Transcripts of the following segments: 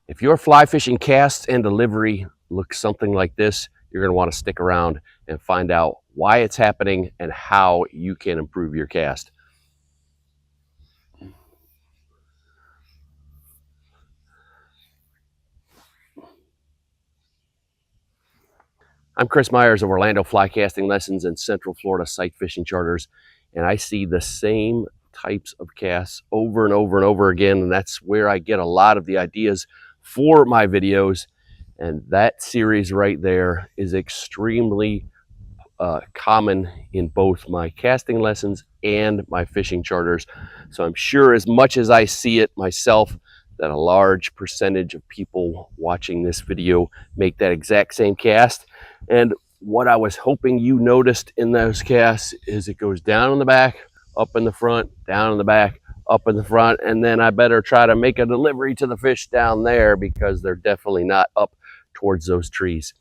If your fly fishing cast and delivery looks something like this, you're going to want to stick around and find out why it's happening and how you can improve your cast. I'm Chris Myers of Orlando Fly Casting Lessons and Central Florida Sight Fishing Charters, and I see the same types of casts over and over and over again, and that's where I get a lot of the ideas for my videos. And that series right there is extremely common in both my casting lessons and my fishing charters. So I'm sure, as much as I see it myself, that a large percentage of people watching this video make that exact same cast. And what I was hoping you noticed in those casts is it goes down in the back, up in the front, down in the back, up in the front, and then I better try to make a delivery to the fish down there because they're definitely not up towards those trees.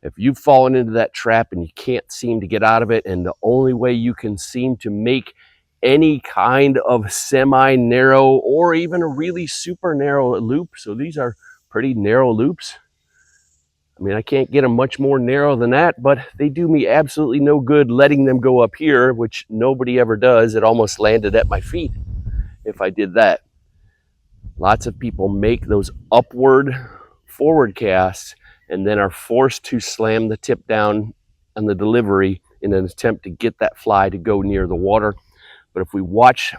If you've fallen into that trap and you can't seem to get out of it, and the only way you can seem to make any kind of semi-narrow or even a really super narrow loop, so these are pretty narrow loops. I mean, I can't get them much more narrow than that, but they do me absolutely no good letting them go up here, which nobody ever does. It almost landed at my feet if I did that. Lots of people make those upward forward casts and then are forced to slam the tip down on the delivery in an attempt to get that fly to go near the water. But if we watch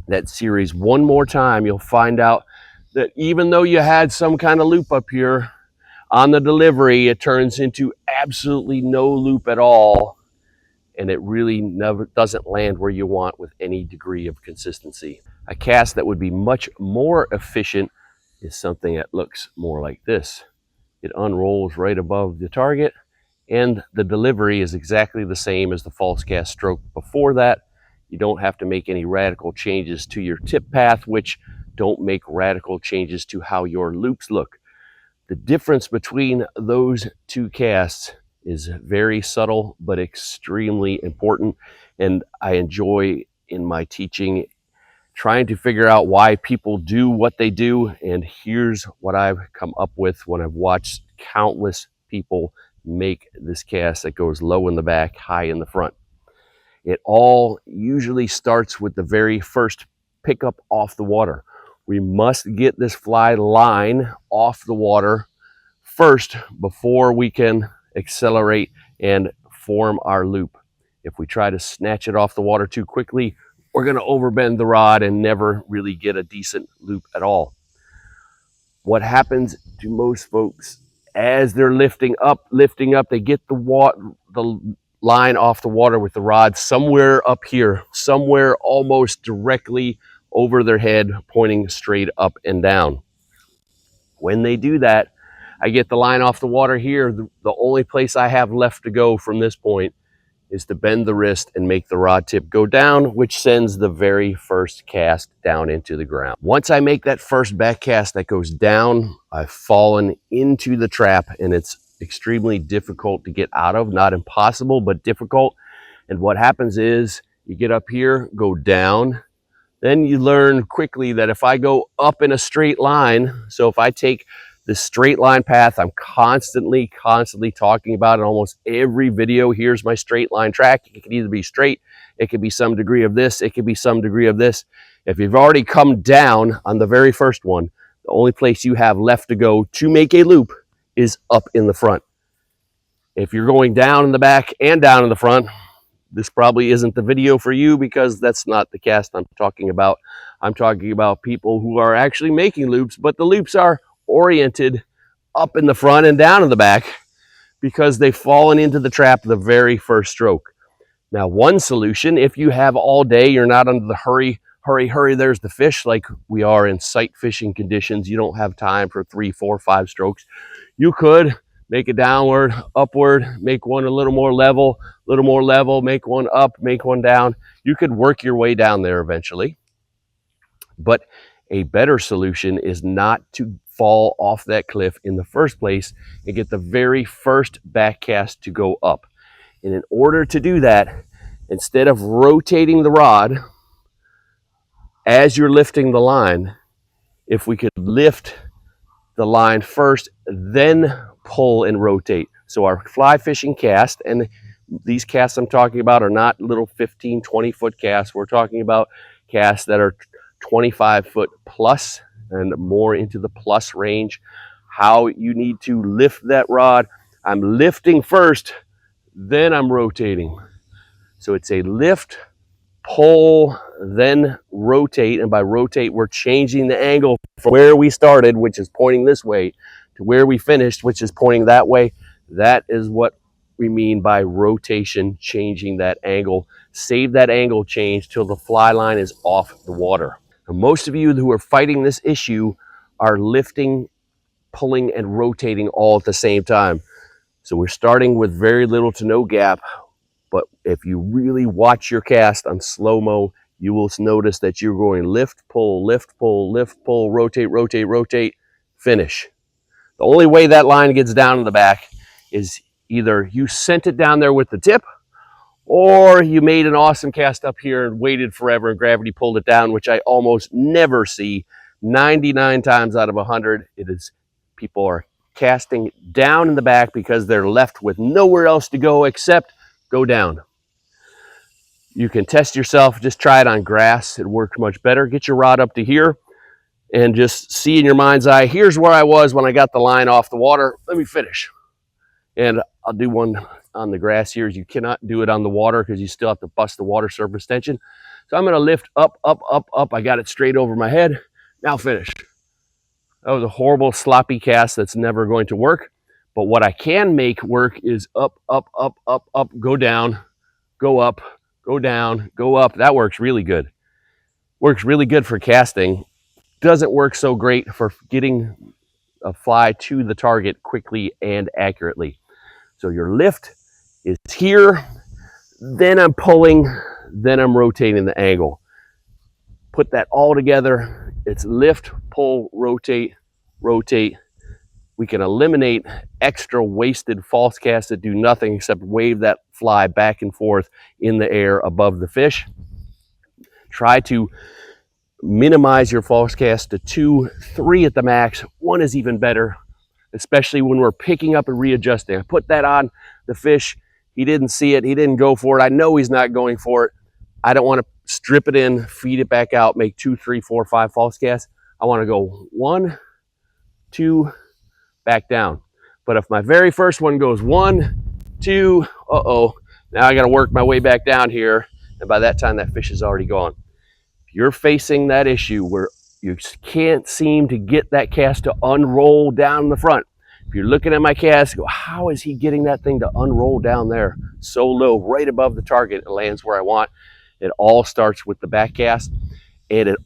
that series one more time, you'll find out that even though you had some kind of loop up here, on the delivery, it turns into absolutely no loop at all, and it really never doesn't land where you want with any degree of consistency. A cast that would be much more efficient is something that looks more like this. It unrolls right above the target, and the delivery is exactly the same as the false cast stroke before that. You don't have to make any radical changes to your tip path, which don't make radical changes to how your loops look. The difference between those two casts is very subtle but extremely important, and I enjoy in my teaching trying to figure out why people do what they do. And here's what I've come up with when I've watched countless people make this cast that goes low in the back, high in the front. It all usually starts with the very first pickup off the water. We must get this fly line off the water first before we can accelerate and form our loop. If we try to snatch it off the water too quickly, we're going to overbend the rod and never really get a decent loop at all. What happens to most folks as they're lifting up, they get the line off the water with the rod somewhere up here, somewhere almost directly over their head, pointing straight up and down. When they do that, I get the line off the water here. The only place I have left to go from this point is to bend the wrist and make the rod tip go down, which sends the very first cast down into the ground. Once I make that first back cast that goes down, I've fallen into the trap, and it's extremely difficult to get out of. Not impossible, but difficult. And what happens is you get up here, go down, then you learn quickly that if I go up in a straight line, so if I take the straight line path I'm constantly talking about in almost every video, here's my straight line track. It can either be straight, it could be some degree of this, it could be some degree of this. If you've already come down on the very first one, the only place you have left to go to make a loop is up in the front. If you're going down in the back and down in the front, this probably isn't the video for you, because that's not the cast I'm talking about. I'm talking about people who are actually making loops, but the loops are oriented up in the front and down in the back because they've fallen into the trap the very first stroke. Now, one solution, if you have all day, you're not under the hurry, there's the fish, like we are in sight fishing conditions, you don't have time for 3, 4, 5 strokes. You could make it downward, upward, make one a little more level, make one up, make one down. You could work your way down there eventually. But a better solution is not to fall off that cliff in the first place and get the very first back cast to go up. And in order to do that, instead of rotating the rod as you're lifting the line, if we could lift the line first, then pull and rotate. So our fly fishing cast, and these casts I'm talking about are not little 15, 20-foot casts. We're talking about casts that are 25-foot plus and more into the plus range. How you need to lift that rod. I'm lifting first, then I'm rotating. So it's a lift, pull, then rotate. And by rotate, we're changing the angle from where we started, which is pointing this way, to where we finished, which is pointing that way. That is what we mean by rotation, changing that angle. Save that angle change till the fly line is off the water. And most of you who are fighting this issue are lifting, pulling, and rotating all at the same time. So we're starting with very little to no gap. But if you really watch your cast on slow-mo, you will notice that you're going lift, pull, rotate, rotate, rotate, finish. The only way that line gets down in the back is either you sent it down there with the tip, or you made an awesome cast up here and waited forever and gravity pulled it down, which I almost never see. 99 times out of 100, it is people are casting down in the back because they're left with nowhere else to go except go down. You can test yourself, just try it on grass. It works much better. Get your rod up to here and just see in your mind's eye, here's where I was when I got the line off the water. Let me finish. And I'll do one on the grass here. You cannot do it on the water because you still have to bust the water surface tension. So I'm going to lift up, up, up, up. I got it straight over my head. Now finish. That was a horrible, sloppy cast that's never going to work. But what I can make work is up, up, up, up, up, go down, go up, go down, go up. That works really good. Works really good for casting. Doesn't work so great for getting a fly to the target quickly and accurately. So your lift is here, then I'm pulling, then I'm rotating the angle. Put that all together. It's lift, pull, rotate, rotate. We can eliminate extra wasted false casts that do nothing except wave that fly back and forth in the air above the fish. Try to minimize your false cast to 2, 3 at the max. 1 is even better, especially when we're picking up and readjusting. I put that on the fish. He didn't see it. He didn't go for it. I know he's not going for it. I don't want to strip it in, feed it back out, make 2, 3, 4, 5 false casts. I want to go 1, 2, back down. But if my very first one goes 1, 2, now I got to work my way back down here. And by that time, that fish is already gone. If you're facing that issue where you can't seem to get that cast to unroll down the front, if you're looking at my cast, go, how is he getting that thing to unroll down there so low, right above the target? It lands where I want. It all starts with the back cast. And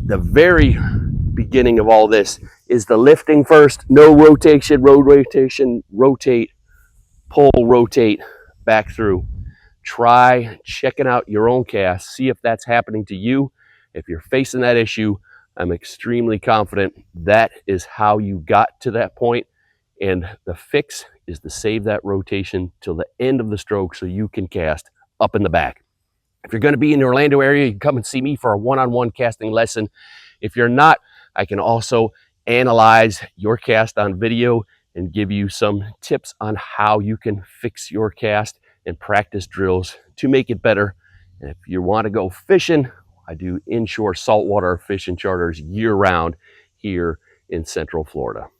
the very beginning of all this is the lifting first, no rotation, rotate, pull, rotate, back through. Try checking out your own cast, see if that's happening to you. If you're facing that issue, I'm extremely confident that is how you got to that point. And the fix is to save that rotation till the end of the stroke so you can cast up in the back. If you're going to be in the Orlando area, you can come and see me for a one-on-one casting lesson. If you're not, I can also analyze your cast on video and give you some tips on how you can fix your cast and practice drills to make it better. And if you want to go fishing, I do inshore saltwater fishing charters year-round here in Central Florida.